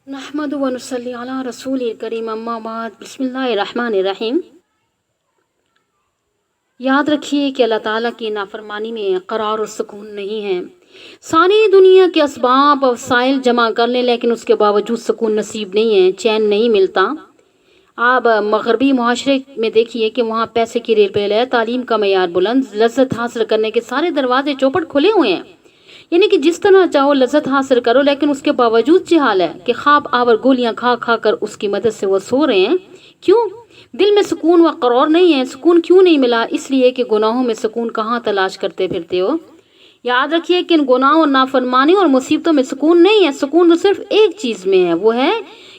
نحمد و نصلی علی رسول کریم اما بعد بسم اللہ الرحمن الرحیم۔ یاد رکھیے کہ اللہ تعالیٰ کی نافرمانی میں قرار و سکون نہیں ہے۔ ساری دنیا کے اسباب اور وسائل جمع کر لیں لیکن اس کے باوجود سکون نصیب نہیں ہے، چین نہیں ملتا۔ آپ مغربی معاشرے میں دیکھیے کہ وہاں پیسے کی ریل پیل ہے، تعلیم کا معیار بلند، لذت حاصل کرنے کے سارے دروازے چوپٹ کھلے ہوئے ہیں، یعنی کہ جس طرح چاہو لذت حاصل کرو، لیکن اس کے باوجود یہ حال ہے کہ خواب آور گولیاں کھا کھا کر اس کی مدد سے وہ سو رہے ہیں۔ کیوں؟ دل میں سکون و قرار نہیں ہے۔ سکون کیوں نہیں ملا؟ اس لیے کہ گناہوں میں سکون کہاں تلاش کرتے پھرتے ہو۔ یاد رکھیے کہ ان گناہوں اور نافرمانی اور مصیبتوں میں سکون نہیں ہے، سکون تو صرف ایک چیز میں ہے، وہ ہے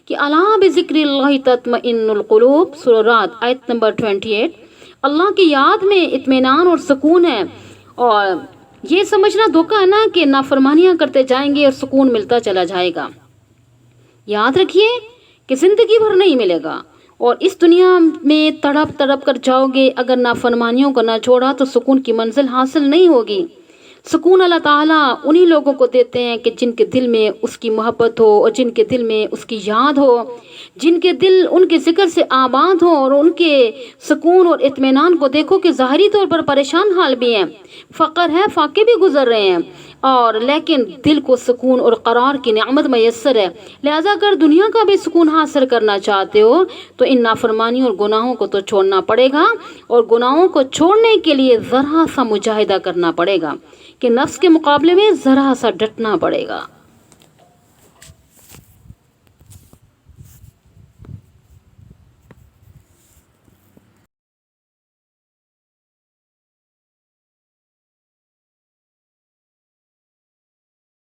کہ الا بذکر اللہ تطمئن القلوب، سورہ رعد آیت نمبر 28۔ اللہ کی یاد میں اطمینان اور سکون ہے، اور یہ سمجھنا دھوکہ ہے نا کہ نافرمانیاں کرتے جائیں گے اور سکون ملتا چلا جائے گا۔ یاد رکھیے کہ زندگی بھر نہیں ملے گا، اور اس دنیا میں تڑپ تڑپ کر جاؤ گے۔ اگر نافرمانیوں کو نہ چھوڑا تو سکون کی منزل حاصل نہیں ہوگی۔ سکون اللہ تعالیٰ انہی لوگوں کو دیتے ہیں کہ جن کے دل میں اس کی محبت ہو، اور جن کے دل میں اس کی یاد ہو، جن کے دل ان کے ذکر سے آباد ہو، اور ان کے سکون اور اطمینان کو دیکھو کہ ظاہری طور پر پریشان حال بھی ہیں، فقر ہے، فاقے بھی گزر رہے ہیں، اور لیکن دل کو سکون اور قرار کی نعمت میسر ہے۔ لہذا اگر دنیا کا بھی سکون حاصل کرنا چاہتے ہو تو ان نافرمانیوں اور گناہوں کو تو چھوڑنا پڑے گا، اور گناہوں کو چھوڑنے کے لیے ذرا سا مجاہدہ کرنا پڑے گا، کہ نفس کے مقابلے میں ذرا سا ڈٹنا پڑے گا۔